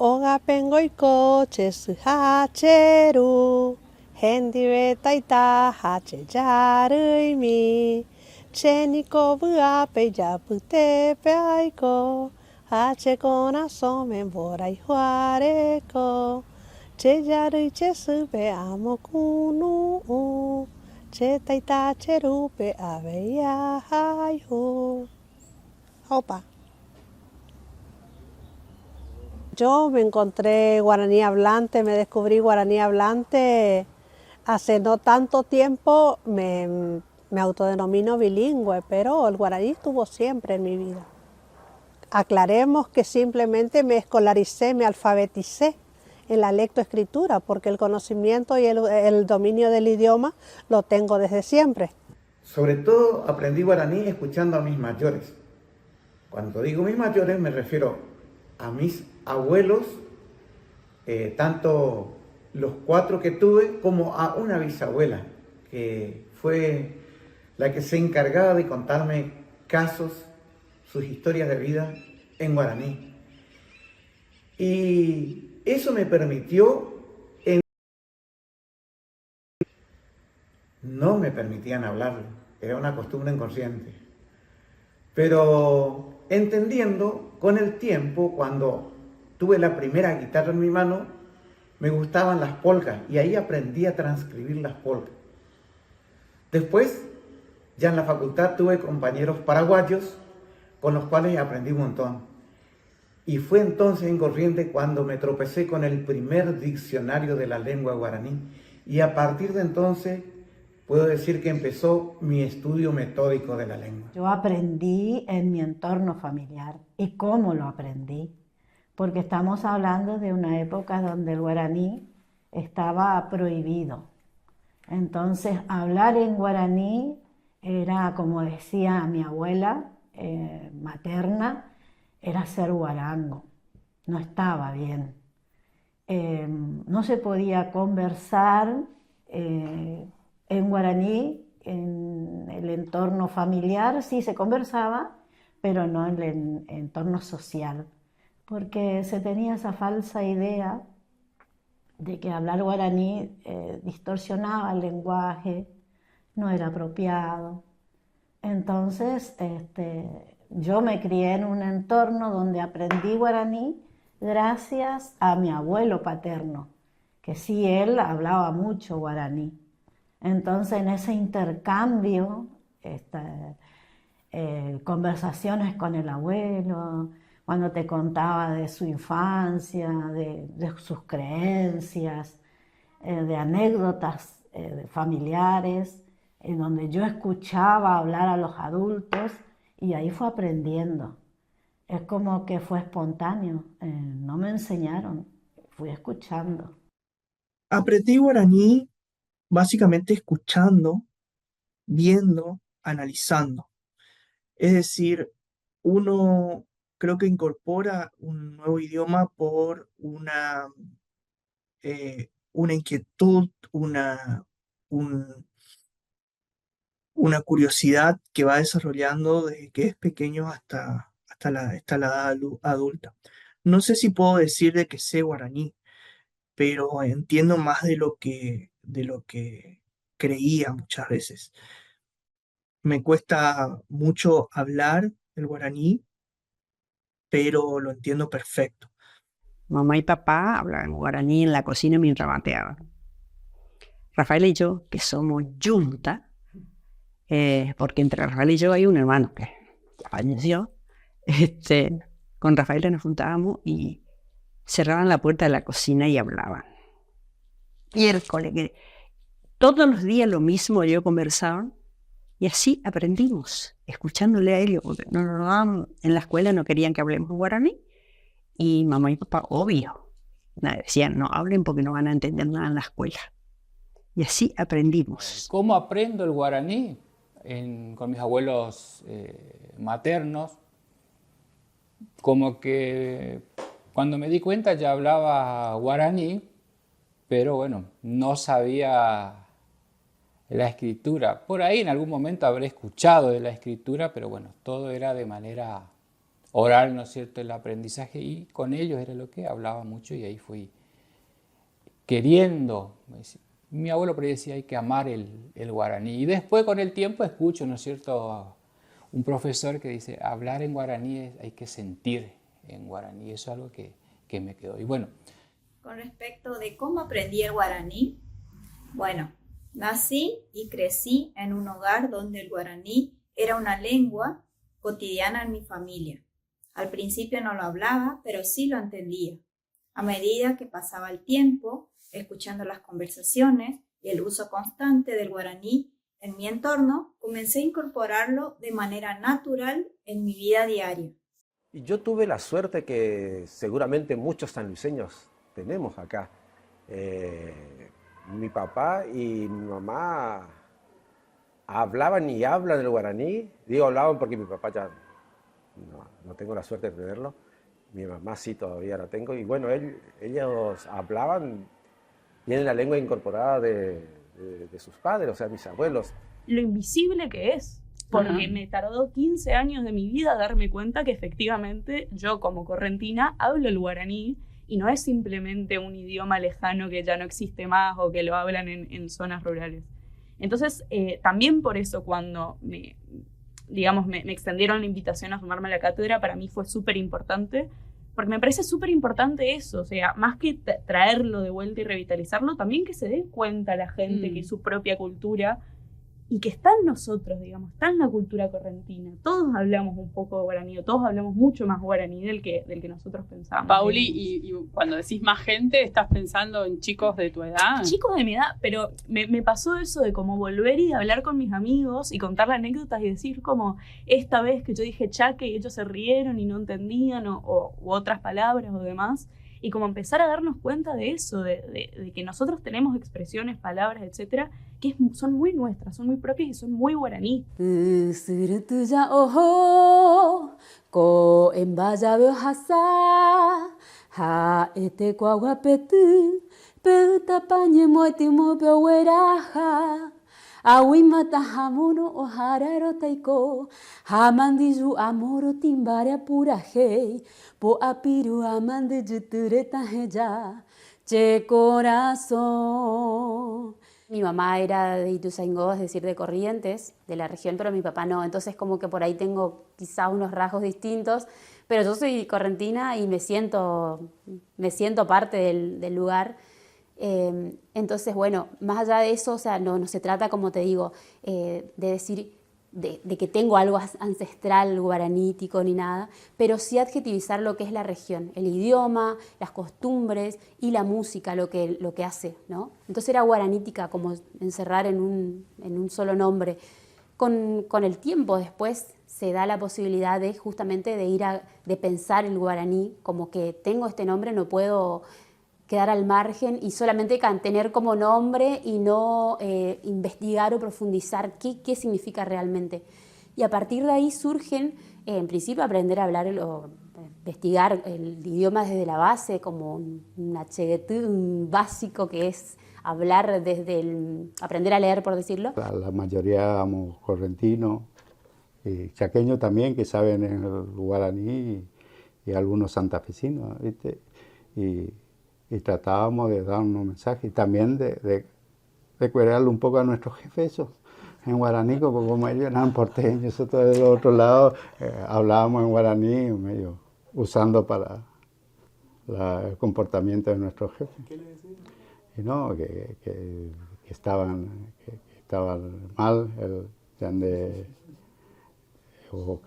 Oga pengoiko chesu hacheru. Hendiwe taita hache jaruimi. Cheniko bua peja pute peaiko. Hache corazón me borai juareko. Che yarui chesu pe amo kunu. Che taita cheru pe aveia haihu. Opa. Yo me encontré guaraní hablante, me descubrí guaraní hablante hace no tanto tiempo, me autodenomino bilingüe, pero el guaraní estuvo siempre en mi vida. Aclaremos que simplemente me escolaricé, me alfabeticé en la lectoescritura, porque el conocimiento y el dominio del idioma lo tengo desde siempre. Sobre todo aprendí guaraní escuchando a mis mayores. Cuando digo mis mayores me refiero a mis abuelos, tanto los 4 que tuve como a una bisabuela, que fue la que se encargaba de contarme casos, sus historias de vida en guaraní. Y eso me permitió, no me permitían hablarlo, era una costumbre inconsciente. Pero entendiendo con el tiempo, cuando tuve la primera guitarra en mi mano, me gustaban las polcas y ahí aprendí a transcribir las polcas. Después, ya en la facultad tuve compañeros paraguayos con los cuales aprendí un montón. Y fue entonces en Corrientes cuando me tropecé con el primer diccionario de la lengua guaraní. Y a partir de entonces puedo decir que empezó mi estudio metódico de la lengua. Yo aprendí en mi entorno familiar. ¿Y cómo lo aprendí? Porque estamos hablando de una época donde el guaraní estaba prohibido. Entonces, hablar en guaraní era, como decía mi abuela materna, era ser guarango. No estaba bien. No se podía conversar en guaraní, en el entorno familiar sí se conversaba, pero no en el entorno social, porque se tenía esa falsa idea de que hablar guaraní distorsionaba el lenguaje, no era apropiado. Entonces, yo me crié en un entorno donde aprendí guaraní gracias a mi abuelo paterno, que sí, él hablaba mucho guaraní. Entonces, en ese intercambio, conversaciones con el abuelo, cuando te contaba de su infancia, de sus creencias, de anécdotas familiares, en donde yo escuchaba hablar a los adultos y ahí fue aprendiendo. Es como que fue espontáneo, no me enseñaron, fui escuchando. Aprendí guaraní básicamente escuchando, viendo, analizando. Es decir, uno creo que incorpora un nuevo idioma por una inquietud, una curiosidad que va desarrollando desde que es pequeño hasta la edad adulta. No sé si puedo decir de que sé guaraní, pero entiendo más de lo que creía muchas veces. Me cuesta mucho hablar el guaraní, pero lo entiendo perfecto. Mamá y papá hablaban guaraní en la cocina mientras bateaban. Rafael y yo, que somos yunta, porque entre Rafael y yo hay un hermano que ya falleció, con Rafael nos juntábamos y cerraban la puerta de la cocina y hablaban. Miércoles, que todos los días lo mismo, ellos conversaban y así aprendimos, escuchándole a ellos, porque en la escuela no querían que hablemos guaraní y mamá y papá, obvio, decían no hablen porque no van a entender nada en la escuela. Y así aprendimos. ¿Cómo aprendo el guaraní? Con mis abuelos maternos, como que cuando me di cuenta ya hablaba guaraní, pero bueno, no sabía la escritura. Por ahí en algún momento habré escuchado de la escritura, pero bueno, todo era de manera oral, ¿no es cierto?, el aprendizaje, y con ellos era lo que hablaba mucho, y ahí fui queriendo. Mi abuelo por ahí decía, hay que amar el guaraní, y después con el tiempo escucho, ¿no es cierto?, un profesor que dice, hablar en guaraní hay que sentir en guaraní, eso es algo que me quedó. Y bueno, con respecto de cómo aprendí el guaraní, bueno, nací y crecí en un hogar donde el guaraní era una lengua cotidiana en mi familia. Al principio no lo hablaba, pero sí lo entendía. A medida que pasaba el tiempo, escuchando las conversaciones y el uso constante del guaraní en mi entorno, comencé a incorporarlo de manera natural en mi vida diaria. Y yo tuve la suerte que seguramente muchos sanluiseños tenemos acá. Mi papá y mi mamá hablaban y hablan el guaraní. Digo hablaban porque mi papá ya no tengo la suerte de tenerlo. Mi mamá sí todavía la tengo. Y bueno, ellos hablaban, tienen la lengua incorporada de sus padres, o sea, mis abuelos. Lo invisible que es, porque me tardó 15 años de mi vida darme cuenta que efectivamente yo como correntina hablo el guaraní y no es simplemente un idioma lejano que ya no existe más o que lo hablan en zonas rurales. Entonces, también por eso cuando me extendieron la invitación a sumarme a la cátedra, para mí fue súper importante, porque me parece súper importante eso, o sea, más que traerlo de vuelta y revitalizarlo, también que se dé cuenta la gente que es su propia cultura y que está en nosotros, digamos, está en la cultura correntina. Todos hablamos un poco de guaraní, todos hablamos mucho más guaraní del que nosotros pensamos. Pauli, y cuando decís más gente, ¿estás pensando en chicos de tu edad? Chicos de mi edad, pero me pasó eso de como volver y de hablar con mis amigos y contarle anécdotas y decir como esta vez que yo dije chaque y ellos se rieron y no entendían u otras palabras o demás. Y como empezar a darnos cuenta de eso, de que nosotros tenemos expresiones, palabras, etcétera, que son muy nuestras, son muy propias y son muy guaraní. Awimata hamono o hararo taiko, hamandizu amoro timbare apurajei, po apiru amande yutureta heya, che corazón. Mi mamá era de Ituzaingó, es decir, de Corrientes, de la región, pero mi papá no. Entonces como que por ahí tengo quizá unos rasgos distintos, pero yo soy correntina y me siento parte del lugar. Entonces, bueno, más allá de eso, o sea, no se trata, como te digo, de decir de que tengo algo ancestral guaranítico ni nada, pero sí adjetivizar lo que es la región, el idioma, las costumbres y la música, lo que hace, ¿no? Entonces era guaranítica, como encerrar en un solo nombre. Con el tiempo después se da la posibilidad de justamente de pensar el guaraní como que tengo este nombre, no puedo quedar al margen y solamente tener como nombre y no investigar o profundizar qué significa realmente. Y a partir de ahí surgen, en principio, aprender a hablar o investigar el idioma desde la base, como un acheguetú, un básico que es hablar aprender a leer, por decirlo. La mayoría somos correntinos y chaqueños también, que saben el guaraní y algunos santafesinos, ¿viste? Y tratábamos de dar unos mensajes y también de cuerarle un poco a nuestros jefes en guaraní, porque como ellos eran porteños, nosotros del otro lado hablábamos en guaraní, medio usando para el comportamiento de nuestros jefes. ¿Qué le decían? Y no, que estaban mal, o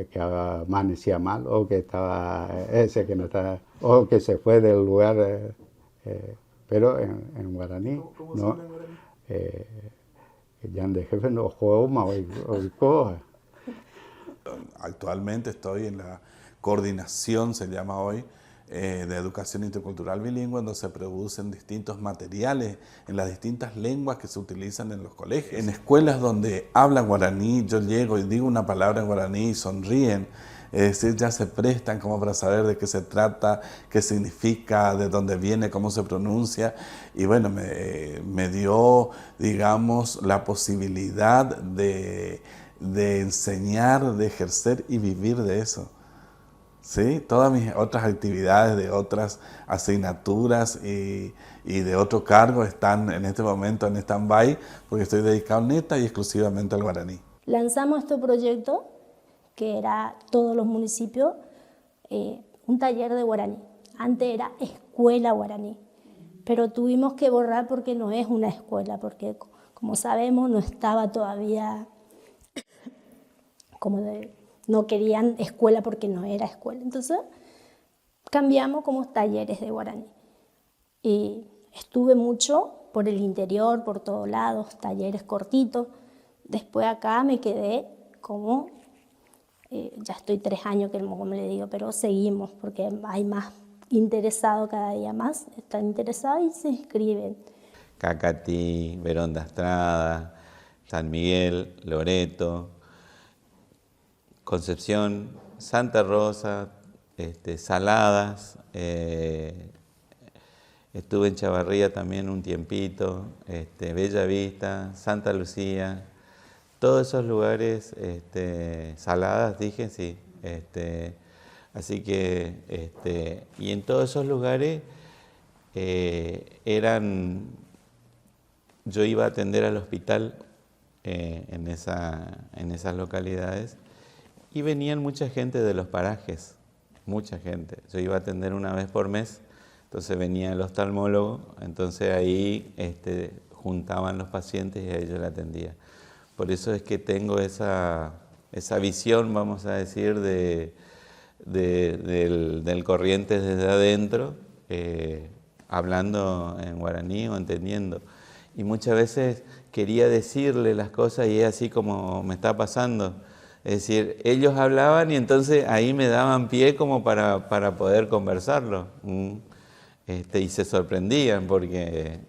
que amanecía mal, o que estaba ese que no está, o que se fue del lugar, pero en guaraní. ¿Cómo ¿no? se habla en guaraní? Yan de jefe no juega o Actualmente estoy en la coordinación, se llama hoy, de educación intercultural bilingüe, donde se producen distintos materiales en las distintas lenguas que se utilizan en los colegios. En escuelas donde hablan guaraní, yo llego y digo una palabra en guaraní y sonríen, es decir, ya se prestan como para saber de qué se trata, qué significa, de dónde viene, cómo se pronuncia. Y bueno, me dio, digamos, la posibilidad de enseñar, de ejercer y vivir de eso. ¿sí? Todas mis otras actividades de otras asignaturas y de otro cargo están en este momento en stand-by porque estoy dedicado neta y exclusivamente al guaraní. Lanzamos este proyecto, que era todos los municipios, un taller de guaraní. Antes era escuela guaraní, pero tuvimos que borrar porque no es una escuela, porque como sabemos no estaba todavía, no querían escuela porque no era escuela. Entonces cambiamos como talleres de guaraní. Y estuve mucho por el interior, por todos lados, talleres cortitos. Después acá me quedé como, ya estoy 3 años, como le digo, pero seguimos porque hay más interesados cada día más, están interesados y se inscriben. Cacatí, Verón de Estrada, San Miguel, Loreto, Concepción, Santa Rosa, Saladas, estuve en Chavarría también un tiempito, Bella Vista, Santa Lucía, todos esos lugares, Saladas dije, sí, así que, y en todos esos lugares yo iba a atender al hospital en esas localidades y venían mucha gente de los parajes, mucha gente. Yo iba a atender una vez por mes, entonces venía el oftalmólogo, entonces ahí juntaban los pacientes y ahí yo la atendía. Por eso es que tengo esa visión, vamos a decir, del Corrientes desde adentro, hablando en guaraní o entendiendo. Y muchas veces quería decirle las cosas y es así como me está pasando. Es decir, ellos hablaban y entonces ahí me daban pie como para poder conversarlo. Y se sorprendían porque,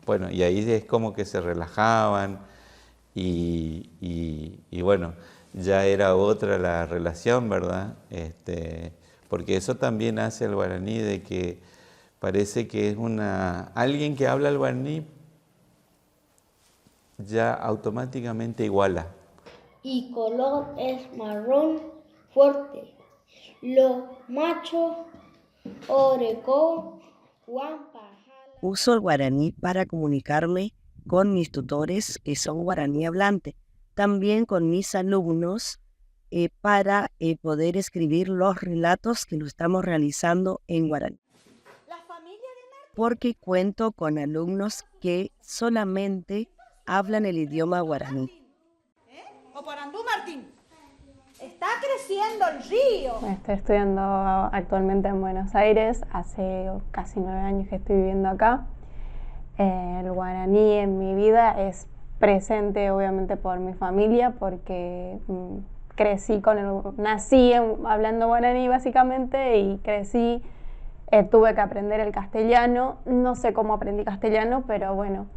bueno, y ahí es como que se relajaban y bueno, ya era otra la relación, ¿verdad? Porque eso también hace al guaraní de que parece que es alguien que habla el guaraní ya automáticamente iguala. Y color es marrón fuerte. Los machos, orecó, guampa. Uso el guaraní para comunicarme con mis tutores que son guaraní hablante, también con mis alumnos para poder escribir los relatos que lo estamos realizando en guaraní. Porque cuento con alumnos que solamente hablan el idioma guaraní. Oparandú Martín, está creciendo el río. Estoy estudiando actualmente en Buenos Aires, hace casi 9 años que estoy viviendo acá. El guaraní en mi vida es presente obviamente por mi familia, porque nací hablando guaraní básicamente y crecí, tuve que aprender el castellano. No sé cómo aprendí castellano, pero bueno,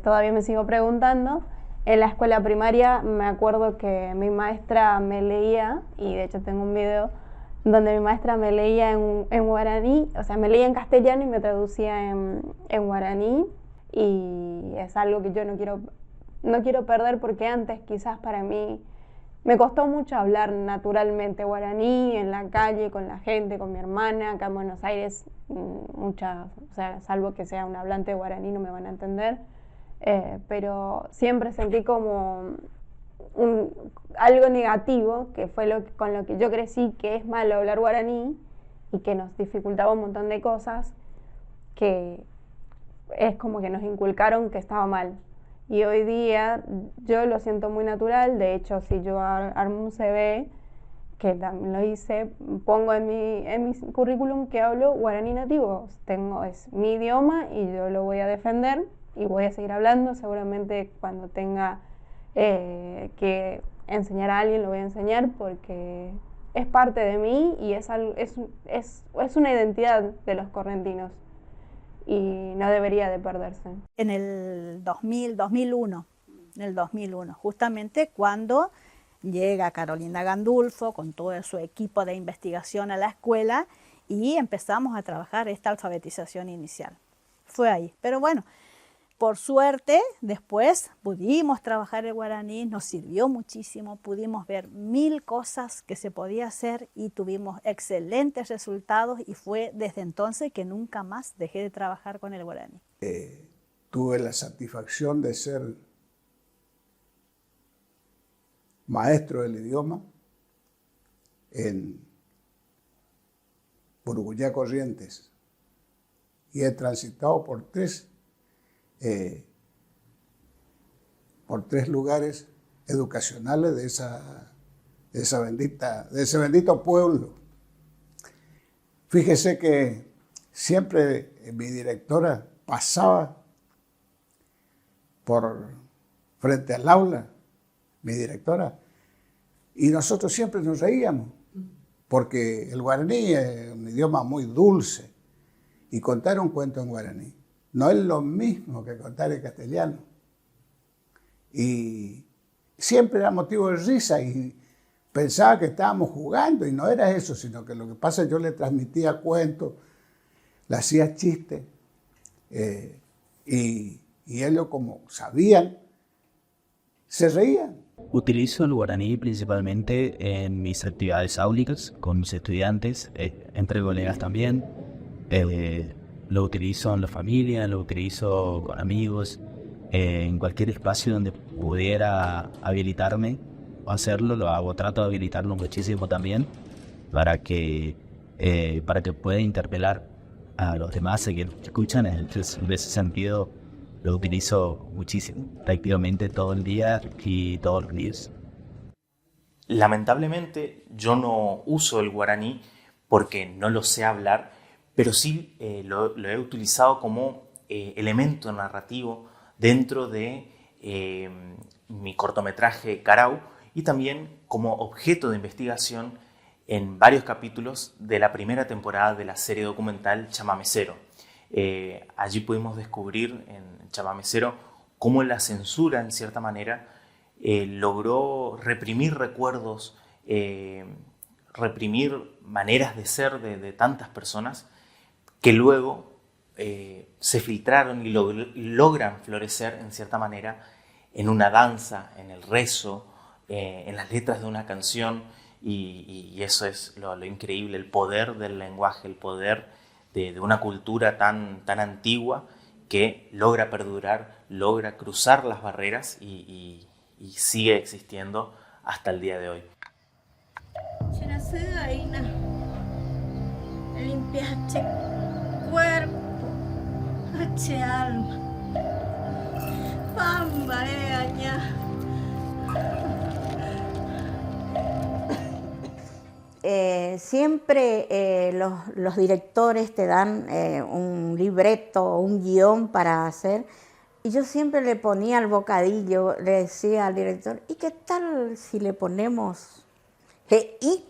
todavía me sigo preguntando. En la escuela primaria me acuerdo que mi maestra me leía, y de hecho tengo un video donde mi maestra me leía en guaraní, o sea, me leía en castellano y me traducía en guaraní, y es algo que yo no quiero perder, porque antes quizás para mí me costó mucho hablar naturalmente guaraní en la calle, con la gente, con mi hermana. Acá en Buenos Aires, o sea, salvo que sea un hablante de guaraní no me van a entender. Pero siempre sentí como algo negativo, que fue con lo que yo crecí, que es malo hablar guaraní y que nos dificultaba un montón de cosas, que es como que nos inculcaron que estaba mal. Y hoy día yo lo siento muy natural. De hecho, si yo armo un CV, que también lo hice, pongo en mi currículum que hablo guaraní nativo. Es mi idioma y yo lo voy a defender. Y voy a seguir hablando, seguramente cuando tenga que enseñar a alguien lo voy a enseñar, porque es parte de mí y es una identidad de los correntinos y no debería de perderse. En el 2001, justamente cuando llega Carolina Gandulfo con todo su equipo de investigación a la escuela y empezamos a trabajar esta alfabetización inicial. Fue ahí, pero bueno. Por suerte, después pudimos trabajar el guaraní, nos sirvió muchísimo, pudimos ver 1000 cosas que se podía hacer y tuvimos excelentes resultados y fue desde entonces que nunca más dejé de trabajar con el guaraní. Tuve la satisfacción de ser maestro del idioma en Buruguyá Corrientes y he transitado por tres lugares educacionales de ese bendito pueblo. Fíjese que siempre mi directora pasaba por frente al aula, mi directora, y nosotros siempre nos reíamos, porque el guaraní es un idioma muy dulce, y contar un cuento en guaraní no es lo mismo que contar en castellano. Y siempre era motivo de risa y pensaba que estábamos jugando y no era eso, sino que lo que pasa es que yo le transmitía cuentos, le hacía chistes y ellos como sabían, se reían. Utilizo el guaraní principalmente en mis actividades áulicas con mis estudiantes, entre colegas también. Lo utilizo en la familia, lo utilizo con amigos, en cualquier espacio donde pudiera habilitarme o hacerlo, lo hago, trato de habilitarlo muchísimo también para que pueda interpelar a los demás que lo escuchan. Entonces, en ese sentido, lo utilizo muchísimo, prácticamente todo el día y todos los días. Lamentablemente, yo no uso el guaraní porque no lo sé hablar, pero sí lo he utilizado como elemento narrativo dentro de mi cortometraje Carau y también como objeto de investigación en varios capítulos de la primera temporada de la serie documental Chamamecero. Allí pudimos descubrir en Chamamecero cómo la censura, en cierta manera, logró reprimir recuerdos, reprimir maneras de ser de tantas personas que luego se filtraron y logran florecer, en cierta manera, en una danza, en el rezo, en las letras de una canción, y eso es lo increíble, el poder del lenguaje, el poder de una cultura tan antigua que logra perdurar, logra cruzar las barreras y sigue existiendo hasta el día de hoy. Limpiaste cuerpo, hace alma, pamba aña. Siempre los directores te dan un libreto o un guión para hacer y yo siempre le ponía el bocadillo, le decía al director, ¿y qué tal si le ponemos y?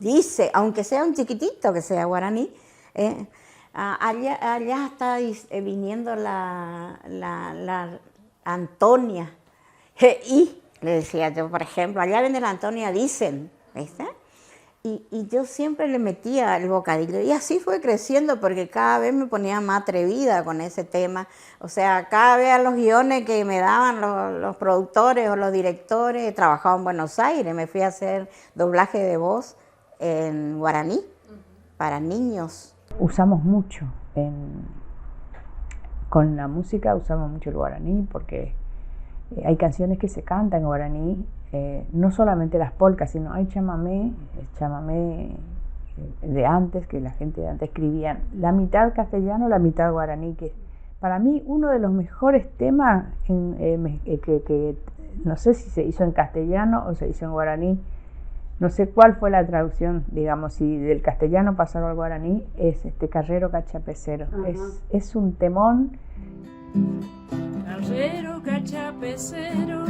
Dice, aunque sea un chiquitito, que sea guaraní, allá está viniendo la Antonia, y le decía yo, por ejemplo, allá viene la Antonia, dicen, ¿viste? Y yo siempre le metía el bocadillo y así fue creciendo porque cada vez me ponía más atrevida con ese tema. O sea, cada vez a los guiones que me daban los productores o los directores, trabajaba en Buenos Aires, me fui a hacer doblaje de voz en guaraní para niños. Usamos mucho, con la música usamos mucho el guaraní porque hay canciones que se cantan en guaraní. No solamente las polcas, sino hay chamamé de antes, que la gente de antes escribía la mitad castellano, la mitad guaraní, que para mí uno de los mejores temas que no sé si se hizo en castellano o se hizo en guaraní, no sé cuál fue la traducción, digamos, si del castellano pasaron al guaraní, es Carrero Cachapecero. Es un temón. Carrero Cachapecero,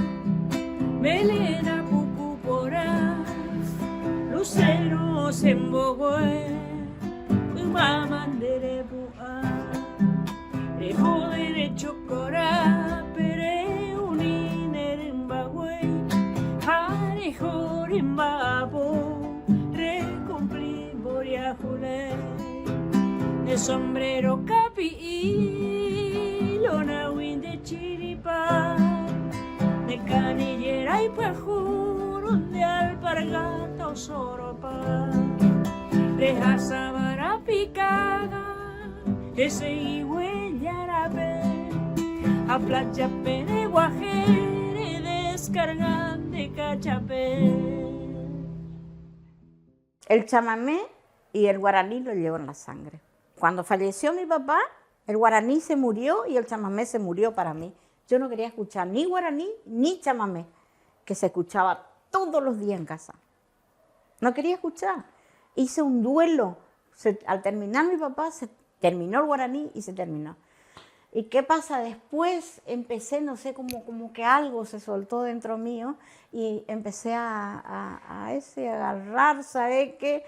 melena pupuporá, luceros en Bogoé, mamandere buá, rejo derecho corá, pere uniner en bagüey, jarejo en babo, recompli boriajulé, de sombrero capi y lona winde soropa, de canillera y pejuro, de alpargata o soropa, de jasabara picada, ese huellarape, a playa pere guajere, descargan de cachapé. El chamamé y el guaraní lo llevo en la sangre. Cuando falleció mi papá, el guaraní se murió y el chamamé se murió para mí. Yo no quería escuchar ni guaraní ni chamamé, que se escuchaba todos los días en casa. No quería escuchar. Hice un duelo. Al terminar mi papá, se terminó el guaraní y se terminó. ¿Y qué pasa después? Empecé, no sé, como que algo se soltó dentro mío y empecé a agarrar, ¿sabes qué?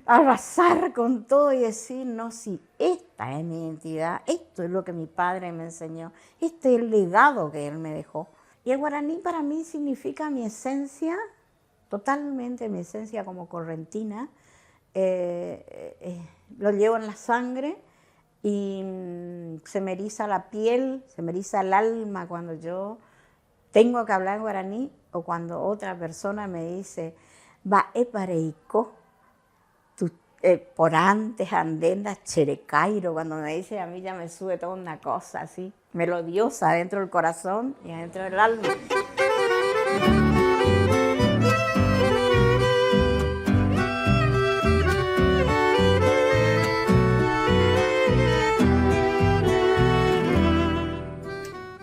Arrasar con todo y decir, no, si esta es mi identidad, esto es lo que mi padre me enseñó, este es el legado que él me dejó. Y el guaraní para mí significa mi esencia, totalmente mi esencia como correntina, lo llevo en la sangre. Y se me eriza la piel, se me eriza el alma cuando yo tengo que hablar en guaraní o cuando otra persona me dice, va pareico, por antes andendas cherecairo, cuando me dice a mí ya me sube toda una cosa así, melodiosa dentro del corazón y adentro del alma.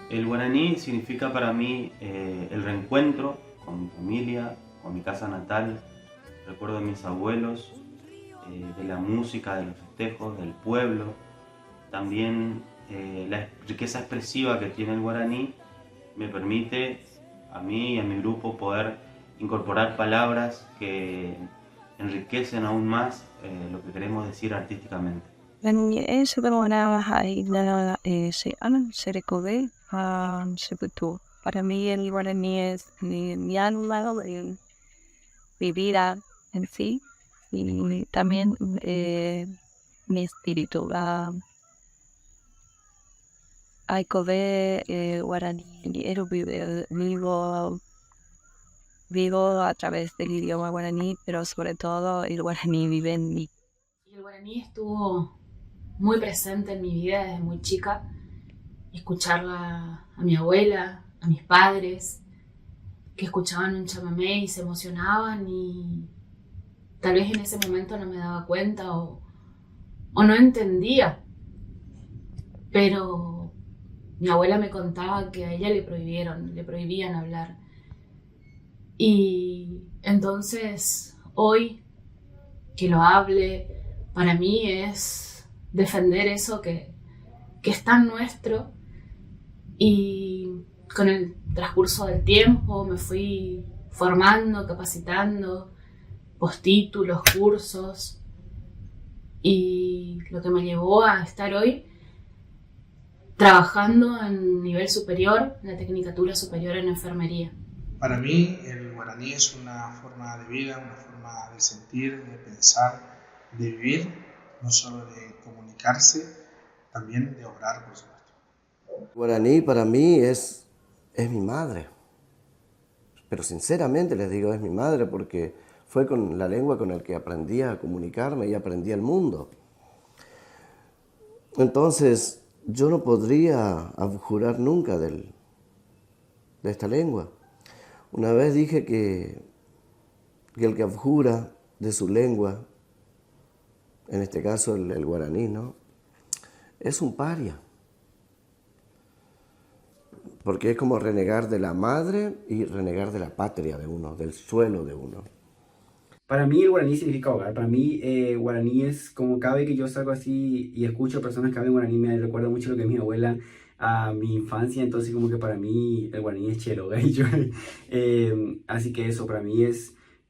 El guaraní significa para mí el reencuentro con mi familia, con mi casa natal. Recuerdo a mis abuelos, de la música, de los festejos, del pueblo. También la riqueza expresiva que tiene el guaraní me permite a mí y a mi grupo poder incorporar palabras que enriquecen aún más lo que queremos decir artísticamente. Para mí el guaraní es mi alma, mi vida en sí y también mi espíritu. Hay que ver guaraní, vivo a través del idioma guaraní, pero sobre todo el guaraní vive en mí. Y el guaraní estuvo muy presente en mi vida desde muy chica. Escucharla a mi abuela, a mis padres, que escuchaban un chamamé y se emocionaban y tal vez en ese momento no me daba cuenta o no entendía. Pero mi abuela me contaba que a ella le prohibían hablar. Y entonces hoy que lo hable, para mí es defender eso que es tan nuestro. Y con el transcurso del tiempo me fui formando, capacitando, postítulos, cursos, y lo que me llevó a estar hoy trabajando en nivel superior, en la Tecnicatura Superior en Enfermería. Para mí el guaraní es una forma de vida, una forma de sentir, de pensar, de vivir, no solo de comunicarse, también de obrar, por supuesto. El guaraní para mí es mi madre, pero sinceramente les digo es mi madre porque fue con la lengua con la que aprendí a comunicarme y aprendí el mundo. Entonces yo no podría abjurar nunca de esta lengua. Una vez dije que el que abjura de su lengua, en este caso el guaraní, ¿no?, es un paria. Porque es como renegar de la madre y renegar de la patria de uno, del suelo de uno. Para mí el guaraní significa hogar. Para mí guaraní es como cada vez que yo salgo así y escucho a personas que hablan guaraní me recuerda mucho lo que es mi abuela a mi infancia. Entonces como que para mí el guaraní es chelo, gallo. Así que eso para mí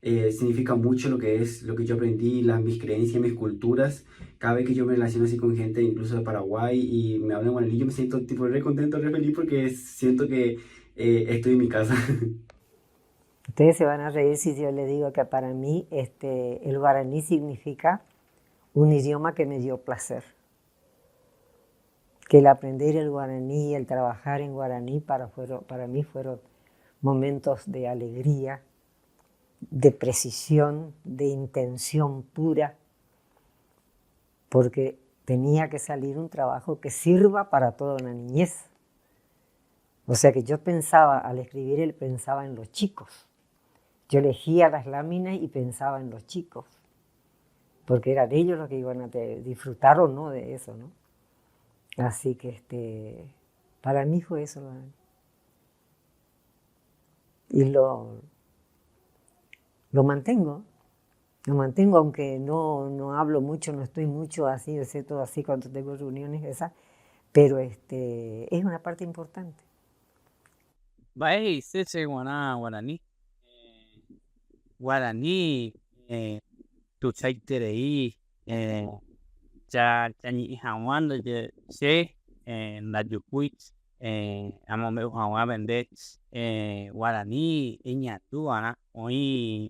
significa mucho lo que yo aprendí, mis creencias, mis culturas. Cada vez que yo me relaciono así con gente, incluso de Paraguay, y me hablan guaraní, yo me siento tipo re contento, re feliz porque siento que estoy en mi casa. Ustedes se van a reír si yo les digo que para mí el guaraní significa un idioma que me dio placer. que el aprender el guaraní, el trabajar en guaraní para mí fueron momentos de alegría, de precisión, de intención pura, porque tenía que salir un trabajo que sirva para toda una niñez. O sea que yo pensaba, al escribir, pensaba en los chicos. Yo elegía las láminas y pensaba en los chicos, porque eran ellos los que iban a disfrutar o no de eso, ¿no? Así que para mí fue eso. Y lo mantengo. Lo mantengo, aunque no hablo mucho, no estoy mucho así, excepto así cuando tengo reuniones esas, pero es una parte importante. Vai sese guaraní. Guaraní, tu chaiтерei, cha ni hawando je se, la yukuit, amo me hawa vendet, guaraní, iñatu ana, oi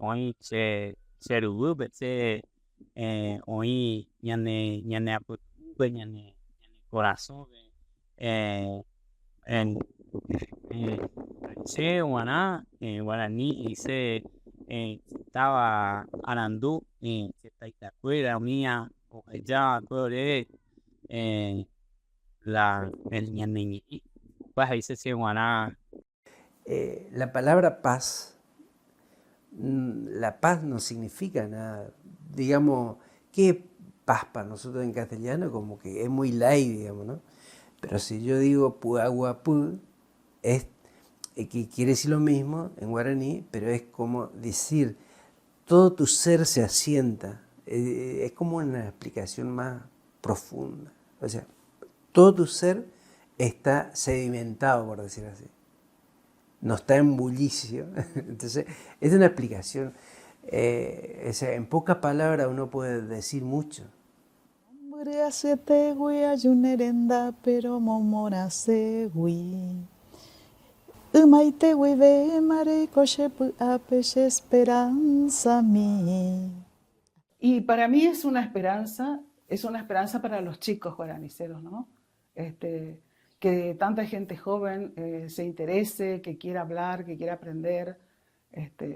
cherubu betse, oi ñane aputube, ñane corazón, en che guaraní hice estaba arandú se taitacuera mía o ya puede el ñaneñi pues ahí se guaná. La palabra paz, la paz no significa nada. Digamos, ¿qué es paz para nosotros en castellano? Como que es muy light, digamos, ¿no? Pero si yo digo puaguapú, es que quiere decir lo mismo en guaraní, pero es como decir, todo tu ser se asienta. Es como una explicación más profunda. O sea, todo tu ser está sedimentado, por decir así. No está en bullicio. Entonces, es una explicación. O sea, en pocas palabras uno puede decir mucho. Y para mí es una esperanza para los chicos guaraniceros, ¿no? Que tanta gente joven se interese, que quiera hablar, que quiera aprender.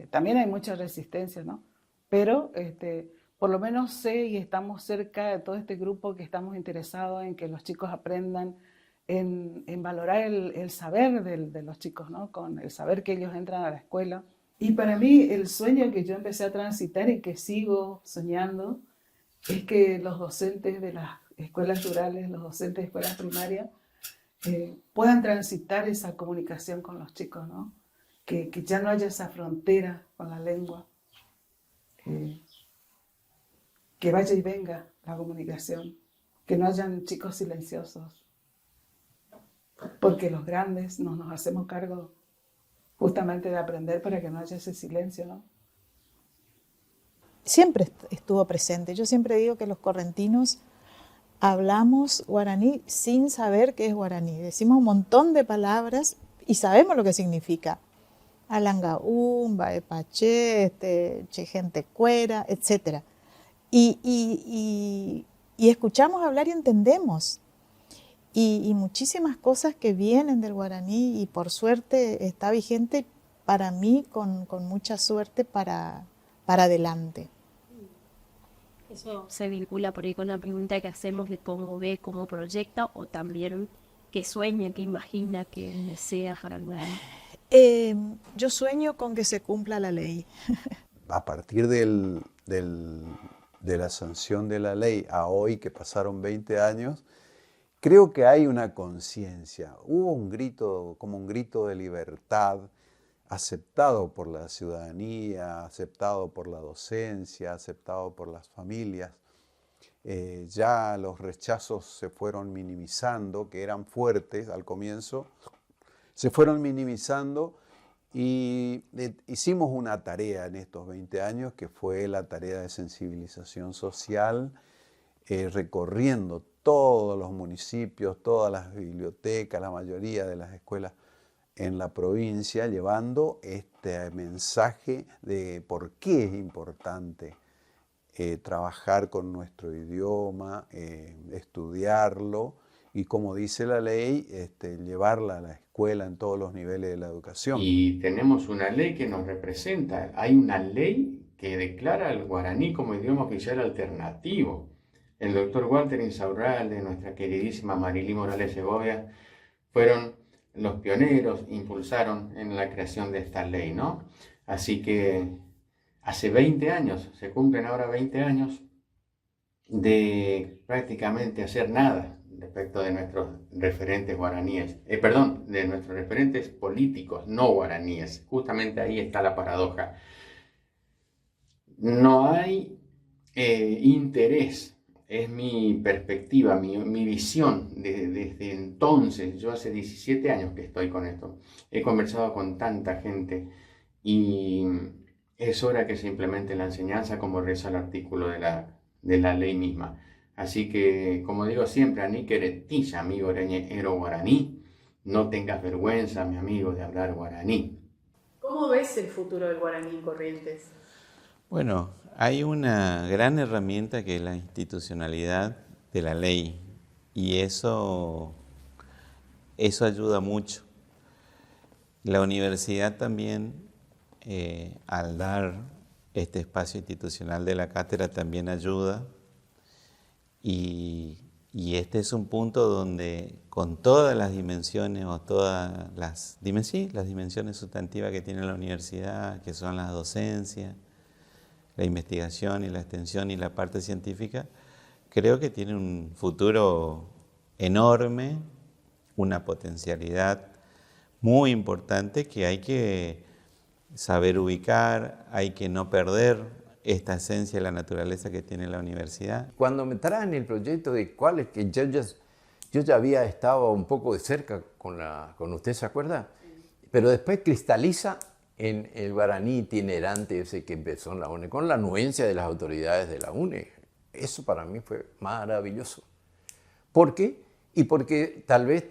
También hay mucha resistencia, ¿no? Pero por lo menos sé y estamos cerca de todo este grupo que estamos interesados en que los chicos aprendan, en valorar el saber de los chicos, ¿no? Con el saber que ellos entran a la escuela. Y para mí el sueño que yo empecé a transitar y que sigo soñando es que los docentes de las escuelas rurales, los docentes de escuelas primarias, puedan transitar esa comunicación con los chicos, ¿no? Que ya no haya esa frontera con la lengua, que vaya y venga la comunicación, que no hayan chicos silenciosos, porque los grandes nos hacemos cargo justamente de aprender para que no haya ese silencio, ¿no? Siempre estuvo presente. Yo siempre digo que los correntinos hablamos guaraní sin saber qué es guaraní. Decimos un montón de palabras y sabemos lo que significa. Alangaún, baepache, gente cuera, etc. Y escuchamos hablar y entendemos. Y muchísimas cosas que vienen del guaraní y por suerte está vigente para mí con mucha suerte para adelante. Eso se vincula por ahí con la pregunta que hacemos de cómo ve, cómo proyecta o también qué sueña, qué imagina, qué desea para el guaraní. Yo sueño con que se cumpla la ley. A partir de la sanción de la ley a hoy, que pasaron 20 años, creo que hay una conciencia. Hubo un grito, como un grito de libertad, aceptado por la ciudadanía, aceptado por la docencia, aceptado por las familias. Ya los rechazos se fueron minimizando, que eran fuertes al comienzo, se fueron minimizando y hicimos una tarea en estos 20 años que fue la tarea de sensibilización social, recorriendo todos los municipios, todas las bibliotecas, la mayoría de las escuelas en la provincia, llevando este mensaje de por qué es importante trabajar con nuestro idioma, estudiarlo y como dice la ley, llevarla a la escuela en todos los niveles de la educación. Y tenemos una ley que nos representa. Hay una ley que declara el guaraní como idioma oficial alternativo. El doctor Walter Insaurralde, nuestra queridísima Marilí Morales Segovia, fueron los pioneros, impulsaron en la creación de esta ley, ¿no? Así que hace 20 años, se cumplen ahora 20 años de prácticamente hacer nada respecto de nuestros referentes guaraníes, de nuestros referentes políticos no guaraníes. Justamente ahí está la paradoja. No hay interés, es mi perspectiva, mi visión desde entonces. Yo hace 17 años que estoy con esto. He conversado con tanta gente y es hora que se implemente la enseñanza como reza el artículo de la ley misma. Así que, como digo siempre, Aní queretilla, amigo ero guaraní, no tengas vergüenza, mi amigo, de hablar guaraní. ¿Cómo ves el futuro del guaraní en Corrientes? Bueno, hay una gran herramienta que es la institucionalidad de la ley y eso ayuda mucho. La universidad también, al dar este espacio institucional de la cátedra, también ayuda. Y este es un punto donde con todas las dimensiones o todas las dimensiones sustantivas que tiene la universidad, que son la docencia, la investigación y la extensión y la parte científica, creo que tiene un futuro enorme, una potencialidad muy importante que hay que saber ubicar, hay que no perder esta esencia de la naturaleza que tiene la universidad. Cuando me traen el proyecto de cuál es que yo ya había estado un poco de cerca con usted, ¿se acuerda? Pero después cristaliza en el guaraní itinerante ese que empezó en la UNE, con la anuencia de las autoridades de la UNE. Eso para mí fue maravilloso. ¿Por qué? Y porque tal vez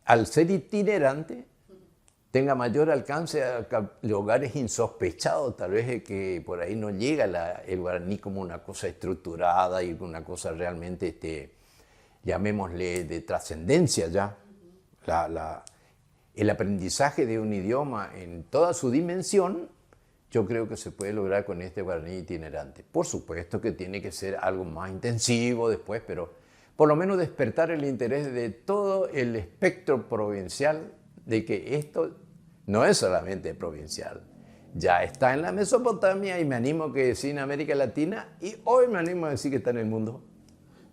al ser itinerante, tenga mayor alcance a lugares insospechados, tal vez que por ahí no llega el guaraní como una cosa estructurada y una cosa realmente, llamémosle, de trascendencia ya. El aprendizaje de un idioma en toda su dimensión, yo creo que se puede lograr con este guaraní itinerante. Por supuesto que tiene que ser algo más intensivo después, pero por lo menos despertar el interés de todo el espectro provincial, de que esto no es solamente provincial, ya está en la Mesopotamia y me animo a decir en América Latina y hoy me animo a decir que está en el mundo.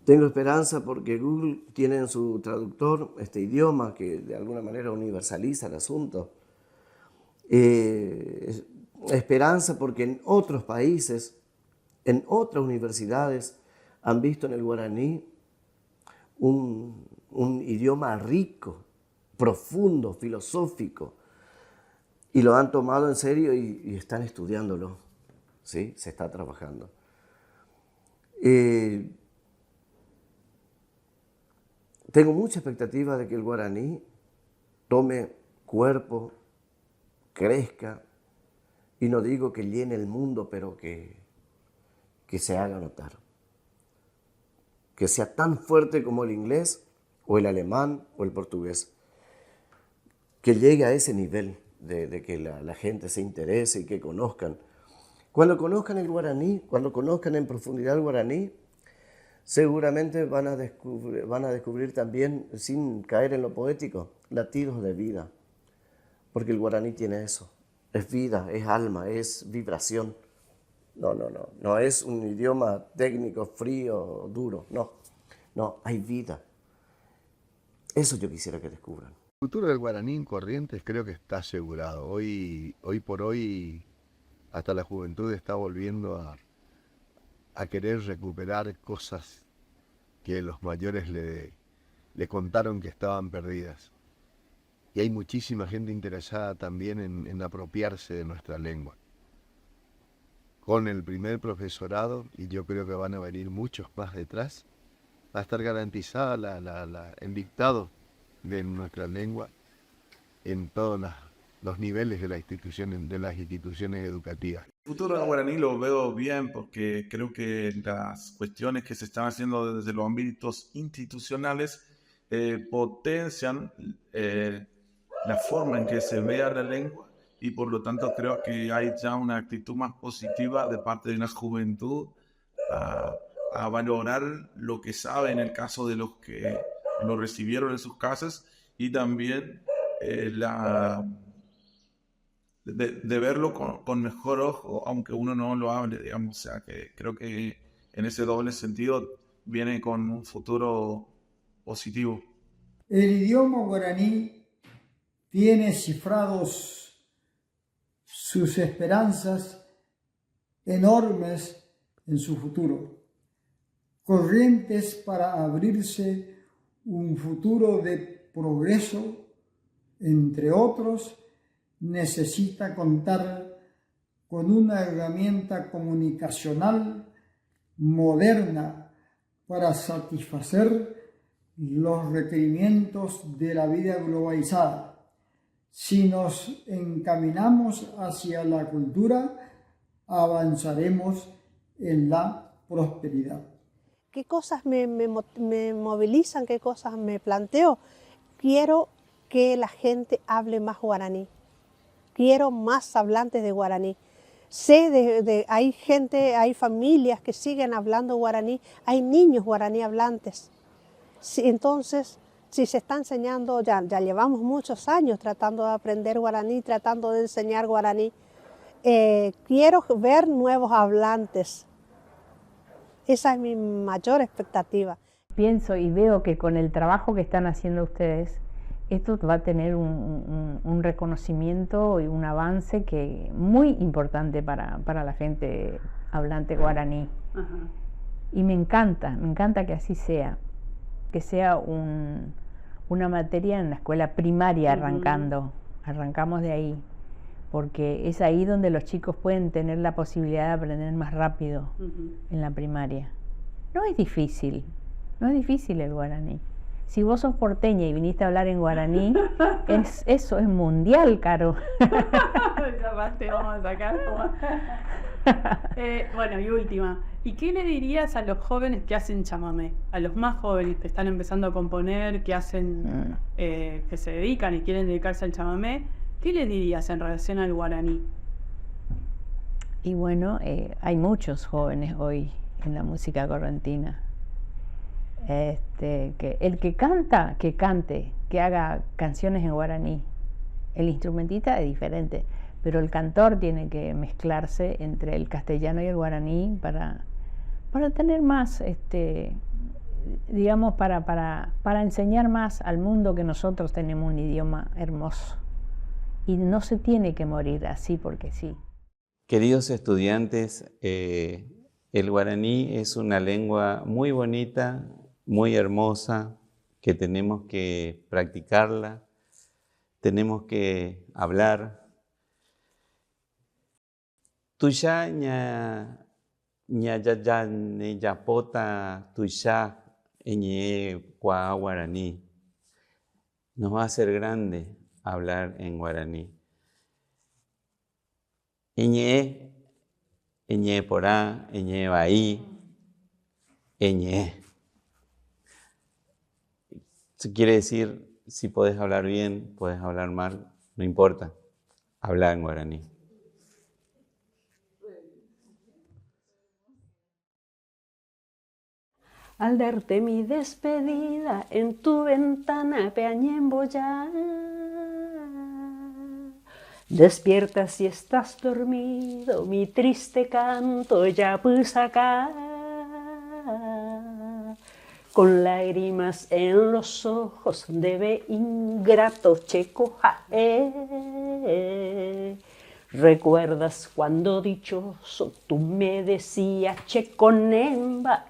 Tengo esperanza porque Google tiene en su traductor este idioma que de alguna manera universaliza el asunto. Esperanza porque en otros países, en otras universidades, han visto en el guaraní un idioma rico, profundo, filosófico, y lo han tomado en serio y están estudiándolo, ¿sí? Se está trabajando. Tengo mucha expectativa de que el guaraní tome cuerpo, crezca, y no digo que llene el mundo, pero que se haga notar. Que sea tan fuerte como el inglés, o el alemán, o el portugués. Que llegue a ese nivel de que la gente se interese y que conozcan. Cuando conozcan el guaraní, cuando conozcan en profundidad el guaraní, seguramente van a descubrir también, sin caer en lo poético, latidos de vida. Porque el guaraní tiene eso. Es vida, es alma, es vibración. No es un idioma técnico, frío, duro. No, hay vida. Eso yo quisiera que descubran. El futuro del guaraní en Corrientes creo que está asegurado. Hoy por hoy, hasta la juventud está volviendo a querer recuperar cosas que los mayores le contaron que estaban perdidas. Y hay muchísima gente interesada también en apropiarse de nuestra lengua. Con el primer profesorado, y yo creo que van a venir muchos más detrás, va a estar garantizada el dictado de nuestra lengua en todos los niveles de las instituciones educativas. El futuro del guaraní lo veo bien porque creo que las cuestiones que se están haciendo desde los ámbitos institucionales potencian la forma en que se vea la lengua, y por lo tanto creo que hay ya una actitud más positiva de parte de la juventud a valorar lo que sabe en el caso de los que lo recibieron en sus casas, y también de verlo con mejor ojo, aunque uno no lo hable, digamos. O sea, que creo que en ese doble sentido viene con un futuro positivo. El idioma guaraní tiene cifrados sus esperanzas enormes en su futuro, corrientes para abrirse un futuro de progreso, entre otros. Necesita contar con una herramienta comunicacional moderna para satisfacer los requerimientos de la vida globalizada. Si nos encaminamos hacia la cultura, avanzaremos en la prosperidad. ¿Qué cosas me movilizan? ¿Qué cosas me planteo? Quiero que la gente hable más guaraní. Quiero más hablantes de guaraní. Sé hay gente, hay familias que siguen hablando guaraní, hay niños guaraní hablantes. Entonces, si se está enseñando, ya llevamos muchos años tratando de aprender guaraní, tratando de enseñar guaraní. Quiero ver nuevos hablantes. Esa es mi mayor expectativa. Pienso y veo que con el trabajo que están haciendo ustedes, esto va a tener un reconocimiento y un avance muy importante para la gente hablante guaraní. Ajá. Y me encanta que así sea, que sea una materia en la escuela primaria arrancando. Arrancamos de ahí, porque es ahí donde los chicos pueden tener la posibilidad de aprender más rápido en la primaria. No es difícil el guaraní. Si vos sos porteña y viniste a hablar en guaraní, eso es mundial, Caro. Vamos a sacar. Bueno, y última. ¿Y qué le dirías a los jóvenes que hacen chamamé? A los más jóvenes que están empezando a componer, que hacen, que se dedican y quieren dedicarse al chamamé. ¿Qué le dirías en relación al guaraní? Y bueno, hay muchos jóvenes hoy en la música correntina. Que el que canta, que cante, que haga canciones en guaraní. El instrumentista es diferente, pero el cantor tiene que mezclarse entre el castellano y el guaraní para tener más, digamos, para enseñar más al mundo que nosotros tenemos un idioma hermoso. Y no se tiene que morir así porque sí. Queridos estudiantes, el guaraní es una lengua muy bonita, muy hermosa, que tenemos que practicarla, tenemos que hablar. Tuya ña ya ne yapota tuya eñe kwa guaraní. Nos va a hacer grande hablar en guaraní. Eñe porá, eñe baí, eñe. Eso quiere decir, si podés hablar bien, podés hablar mal, no importa, habla en guaraní. Al darte mi despedida en tu ventana peañembo ya, despierta si estás dormido, mi triste canto ya pues acá. Con lágrimas en los ojos debe ingrato checoja. ¿Recuerdas cuando dichoso tú me decías checonemba?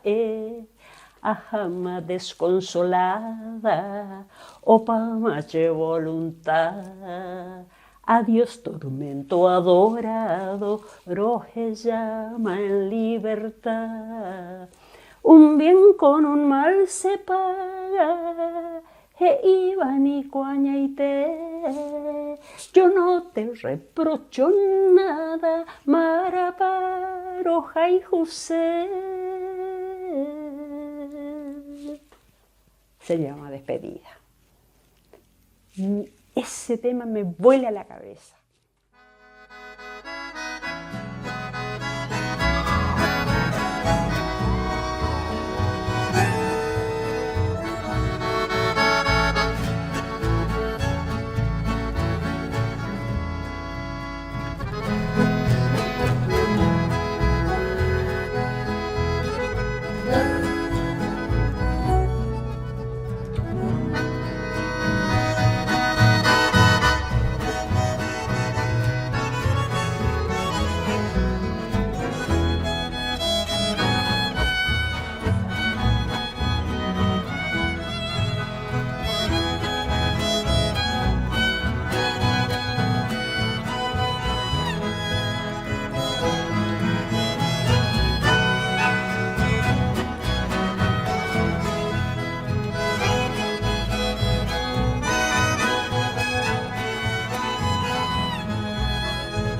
Ajama desconsolada, opamache voluntad. Adiós tormento adorado, roje llama en libertad. Un bien con un mal se paga, iban y cuañaite. Yo no te reprocho nada, Maraparo y José. se llama Despedida. Ese tema me vuela la cabeza.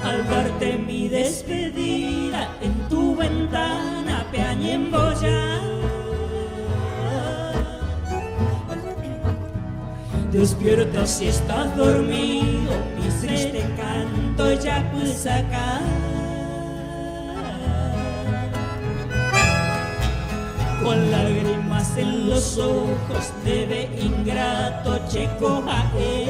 Al darte mi despedida en tu ventana peañemboya, despierta si estás dormido, mi triste canto ya pues acá. Con lágrimas en los ojos debe ingrato checo a él.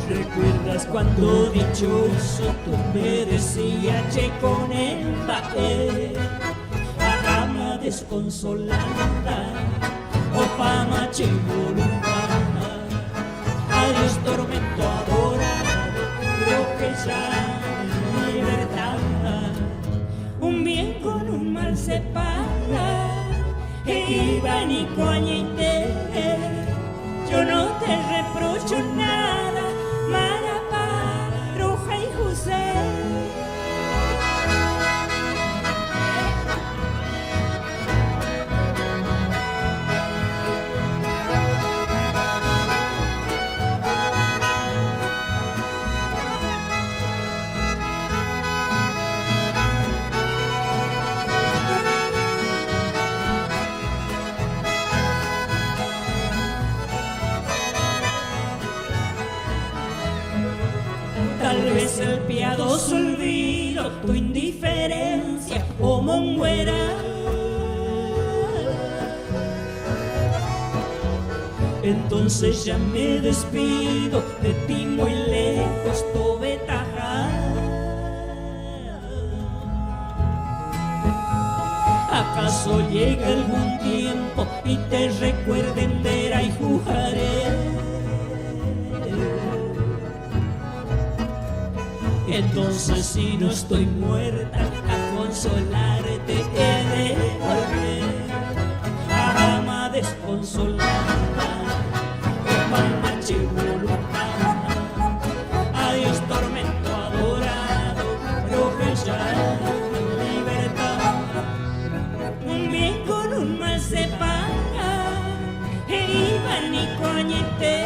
¿Recuerdas cuando dichoso tú me decías che con el papel? Agama desconsolada, o pama che voluntad. Adiós tormento adorado, creo que ya libertad. Un bien con un mal se paga, e iba ni coañete. Yo no te reprocho nada, Marapá, Roja y José. Tal vez el piadoso olvido, tu indiferencia, oh monguera. Entonces ya me despido de ti muy lejos, Tobetaja. ¿Acaso llega algún tiempo y te recuerden Dera y Jujaré? Entonces si no estoy muerta, a consolarte he de volver. Ama desconsolada, Pamache voluntad. Adiós tormento adorado, roja ya libertad. Un bien con un mal se paga, e iba ni coañete.